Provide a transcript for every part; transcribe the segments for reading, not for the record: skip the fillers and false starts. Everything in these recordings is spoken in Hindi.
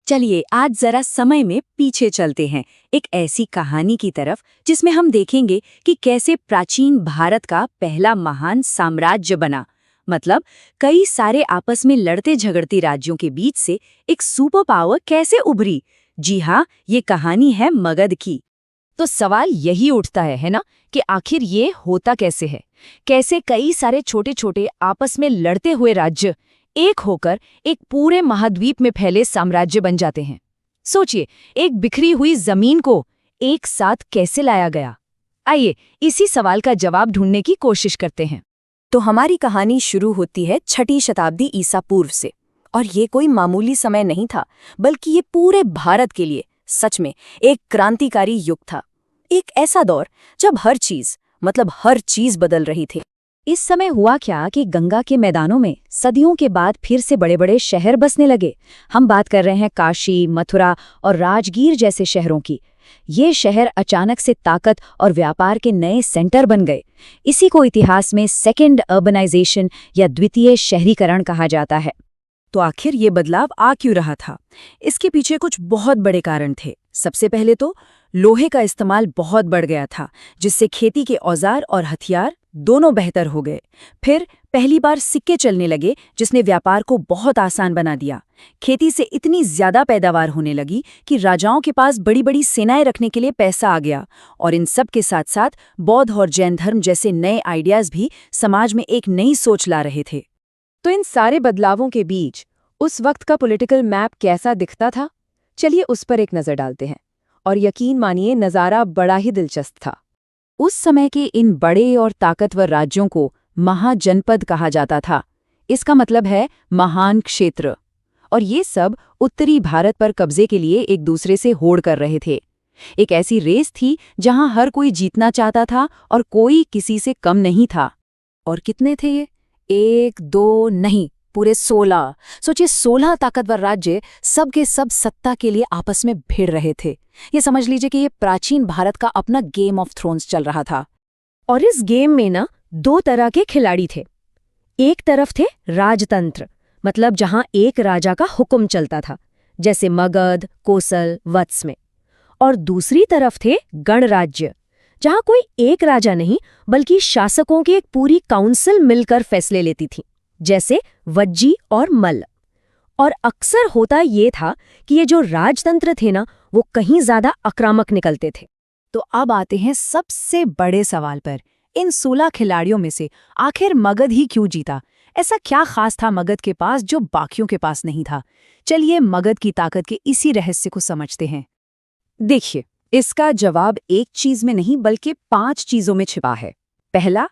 चलिए आज जरा समय में पीछे चलते हैं, एक ऐसी कहानी की तरफ जिसमें हम देखेंगे कि कैसे प्राचीन भारत का पहला महान साम्राज्य बना। मतलब कई सारे आपस में लड़ते झगड़ते राज्यों के बीच से एक सुपर पावर कैसे उभरी। जी हाँ, ये कहानी है मगध की। तो सवाल यही उठता है ना, कि आखिर ये होता कैसे है? कैसे कई सारे छोटे छोटे आपस में लड़ते हुए राज्य एक होकर एक पूरे महाद्वीप में फैले साम्राज्य बन जाते हैं? सोचिए, एक बिखरी हुई जमीन को एक साथ कैसे लाया गया? आइए इसी सवाल का जवाब ढूंढने की कोशिश करते हैं। तो हमारी कहानी शुरू होती है 6ठी शताब्दी ईसा पूर्व से। और ये कोई मामूली समय नहीं था, बल्कि ये पूरे भारत के लिए सच में एक क्रांतिकारी युग था। एक ऐसा दौर जब हर चीज बदल रही थी। इस समय हुआ क्या कि गंगा के मैदानों में सदियों के बाद फिर से बड़े बड़े शहर बसने लगे। हम बात कर रहे हैं काशी, मथुरा और राजगीर जैसे शहरों की। ये शहर अचानक से ताकत और व्यापार के नए सेंटर बन गए। इसी को इतिहास में सेकेंड अर्बनाइजेशन या द्वितीय शहरीकरण कहा जाता है। तो आखिर ये बदलाव आ क्यों रहा था? इसके पीछे कुछ बहुत बड़े कारण थे। सबसे पहले तो लोहे का इस्तेमाल बहुत बढ़ गया था, जिससे खेती के औजार और हथियार दोनों बेहतर हो गए। फिर पहली बार सिक्के चलने लगे, जिसने व्यापार को बहुत आसान बना दिया। खेती से इतनी ज्यादा पैदावार होने लगी कि राजाओं के पास बड़ी बड़ी सेनाएं रखने के लिए पैसा आ गया। और इन सब के साथ साथ बौद्ध और जैन धर्म जैसे नए आइडियाज भी समाज में एक नई सोच ला रहे थे। तो इन सारे बदलावों के बीच उस वक्त का पॉलिटिकल मैप कैसा दिखता था? चलिए उस पर एक नज़र डालते हैं। और यकीन मानिए, नज़ारा बड़ा ही दिलचस्प था। उस समय के इन बड़े और ताकतवर राज्यों को महाजनपद कहा जाता था। इसका मतलब है महान क्षेत्र। और ये सब उत्तरी भारत पर कब्जे के लिए एक दूसरे से होड़ कर रहे थे। एक ऐसी रेस थी जहां हर कोई जीतना चाहता था और कोई किसी से कम नहीं था। और कितने थे ये? 1, 2 नहीं, पूरे 16। सोचिए, 16 ताकतवर राज्य सब के सब सत्ता के लिए आपस में भिड़ रहे थे। ये समझ लीजिए कि ये प्राचीन भारत का अपना गेम ऑफ थ्रोन्स चल रहा था। और इस गेम में ना 2 तरह के खिलाड़ी थे। एक तरफ थे राजतंत्र, मतलब जहां एक राजा का हुक्म चलता था, जैसे मगध, कोसल, वत्स में। और दूसरी तरफ थे गणराज्य, जहां कोई एक राजा नहीं बल्कि शासकों की एक पूरी काउंसिल मिलकर फैसले लेती थी, जैसे वज्जी और मल्ल। और अक्सर होता ये था कि ये जो राजतंत्र थे ना, वो कहीं ज्यादा आक्रामक निकलते थे। तो अब आते हैं सबसे बड़े सवाल पर। इन 16 खिलाड़ियों में से आखिर मगध ही क्यों जीता? ऐसा क्या खास था मगध के पास जो बाकियों के पास नहीं था? चलिए मगध की ताकत के इसी रहस्य को समझते हैं। देखिए, इसका जवाब एक चीज में नहीं बल्कि 5 चीजों में छिपा है। पहला,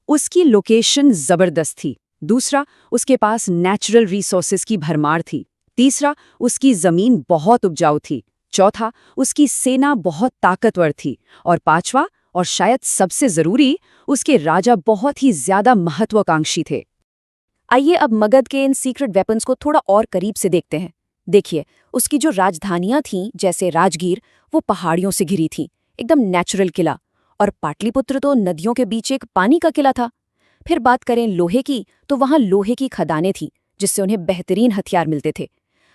उसकी लोकेशन जबरदस्त थी। दूसरा, उसके पास नेचुरल रिसोर्सेज की भरमार थी। तीसरा, उसकी जमीन बहुत उपजाऊ थी। चौथा, उसकी सेना बहुत ताकतवर थी। और पांचवा, और शायद सबसे जरूरी, उसके राजा बहुत ही ज्यादा महत्वाकांक्षी थे। आइए अब मगध के इन सीक्रेट वेपन्स को थोड़ा और करीब से देखते हैं। देखिए, उसकी जो राजधानियां थीं, जैसे राजगीर, वो पहाड़ियों से घिरी थीं, एकदम नेचुरल किला। और पाटलिपुत्र तो नदियों के बीच एक पानी का किला था। फिर बात करें लोहे की, तो वहां लोहे की खदानें थीं, जिससे उन्हें बेहतरीन हथियार मिलते थे।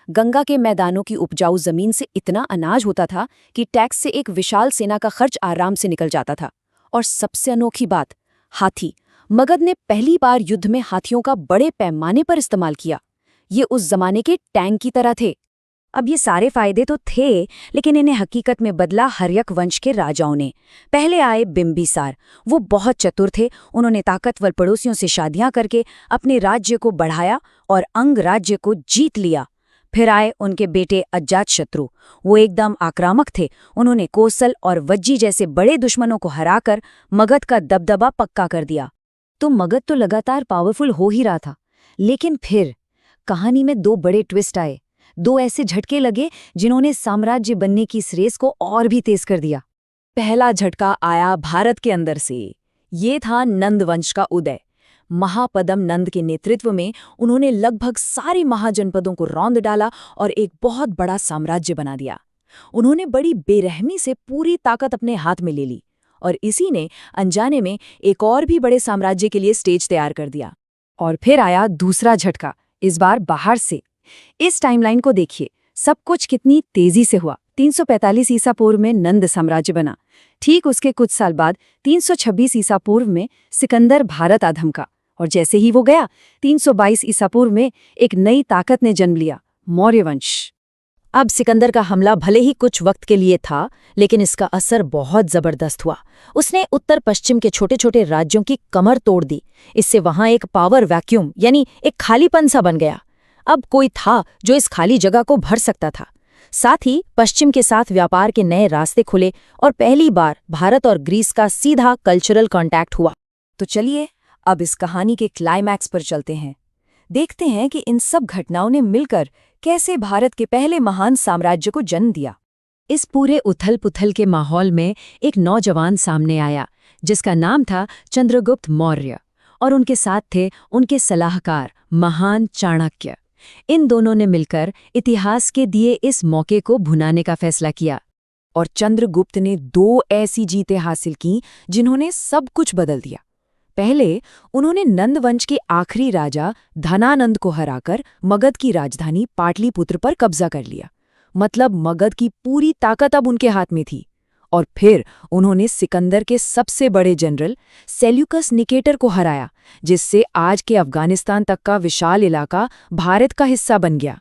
गंगा के मैदानों की उपजाऊ जमीन से इतना अनाज होता था कि टैक्स से एक विशाल सेना का खर्च आराम से निकल जाता था। और सबसे अनोखी बात, हाथी। मगध ने पहली बार युद्ध में हाथियों का बड़े पैमाने पर इस्तेमाल किया। ये उस जमाने के टैंक की तरह थे। अब ये सारे फायदे तो थे, लेकिन इन्हें हकीकत में बदला हर्यक वंश के राजाओं ने। पहले आए बिंबिसार। वो बहुत चतुर थे। उन्होंने ताकतवर पड़ोसियों से शादियां करके अपने राज्य को बढ़ाया और अंग राज्य को जीत लिया। फिर आए उनके बेटे अजातशत्रु। वो एकदम आक्रामक थे। उन्होंने कोसल और वज्जी जैसे बड़े दुश्मनों को हराकर मगध का दबदबा पक्का कर दिया। तो मगध तो लगातार पावरफुल हो ही रहा था, लेकिन फिर कहानी में 2 बड़े ट्विस्ट आए। 2 ऐसे झटके लगे जिन्होंने साम्राज्य बनने की इस रेस को और भी तेज कर दिया। पहला झटका आया भारत के अंदर से। ये था नंद वंश का उदय। महापदम नंद के नेतृत्व में उन्होंने लगभग सारे महाजनपदों को रौंद डाला और एक बहुत बड़ा साम्राज्य बना दिया। उन्होंने बड़ी बेरहमी से पूरी ताकत अपने हाथ में ले ली और इसी ने अनजाने में एक और भी बड़े साम्राज्य के लिए स्टेज तैयार कर दिया। और फिर आया दूसरा झटका, इस बार बाहर से। इस टाइमलाइन को देखिए। सब कुछ कितनी तेजी से हुआ। 345 ईसा पूर्व में नंद साम्राज्य बना। ठीक उसके कुछ साल बाद 326 ईसा पूर्व में सिकंदर भारत आ धमका, और जैसे ही वो गया 322 ईसा पूर्व में एक नई ताकत ने जन्म लिया, मौर्य वंश। अब सिकंदर का हमला भले ही कुछ वक्त के लिए था, लेकिन इसका असर बहुत जबरदस्त हुआ। उसने उत्तर पश्चिम के छोटे छोटे राज्यों की कमर तोड़ दी। इससे वहां एक पावर वैक्यूम यानी एक खालीपन सा बन गया। अब कोई था जो इस खाली जगह को भर सकता था। साथ ही पश्चिम के साथ व्यापार के नए रास्ते खुले और पहली बार भारत और ग्रीस का सीधा कल्चरल कांटेक्ट हुआ। तो चलिए अब इस कहानी के क्लाइमैक्स पर चलते हैं। देखते हैं कि इन सब घटनाओं ने मिलकर कैसे भारत के पहले महान साम्राज्य को जन्म दिया। इस पूरे उथल-पुथल के माहौल में एक नौजवान सामने आया जिसका नाम था चंद्रगुप्त मौर्य, और उनके साथ थे उनके सलाहकार महान चाणक्य। इन दोनों ने मिलकर इतिहास के दिए इस मौके को भुनाने का फैसला किया। और चंद्रगुप्त ने 2 ऐसी जीतें हासिल की जिन्होंने सब कुछ बदल दिया। पहले उन्होंने नंद वंश के आखिरी राजा धनानंद को हराकर मगध की राजधानी पाटलिपुत्र पर कब्जा कर लिया। मतलब मगध की पूरी ताकत अब उनके हाथ में थी। और फिर उन्होंने सिकंदर के सबसे बड़े जनरल सेल्यूकस निकेटर को हराया, जिससे आज के अफगानिस्तान तक का विशाल इलाका भारत का हिस्सा बन गया।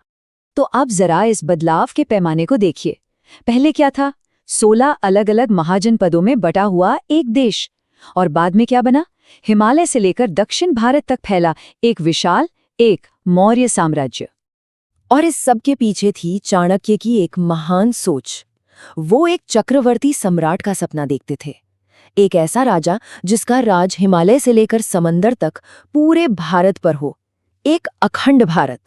तो अब जरा इस बदलाव के पैमाने को देखिए। पहले क्या था? 16 अलग-अलग महाजनपदों में बटा हुआ एक देश। और बाद में क्या बना? हिमालय से लेकर दक्षिण भारत तक फैला एक विशाल एक मौर्य साम्राज्य। और इस सब के पीछे थी चाणक्य की एक महान सोच। वो एक चक्रवर्ती सम्राट का सपना देखते थे। एक ऐसा राजा जिसका राज हिमालय से लेकर समंदर तक पूरे भारत पर हो, एक अखंड भारत।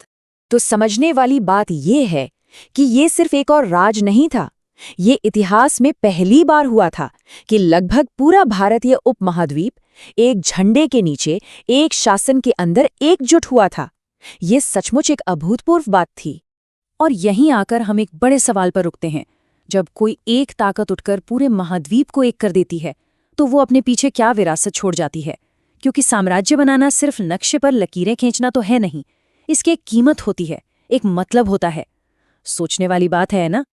तो समझने वाली बात ये है कि ये सिर्फ एक और राज नहीं था, ये इतिहास में पहली बार हुआ था कि लगभग पूरा भारतीय उपमहाद्वीप एक झंडे के नीचे, एक शासन के अंदर एकजुट हुआ था। ये सचमुच एक अभूतपूर्व बात थी। और यहीं आकर हम एक बड़े सवाल पर रुकते हैं। जब कोई एक ताकत उठकर पूरे महाद्वीप को एक कर देती है, तो वो अपने पीछे क्या विरासत छोड़ जाती है? क्योंकि साम्राज्य बनाना सिर्फ नक्शे पर लकीरें खींचना तो है नहीं, इसकी एक कीमत होती है, एक मतलब होता है। सोचने वाली बात है ना?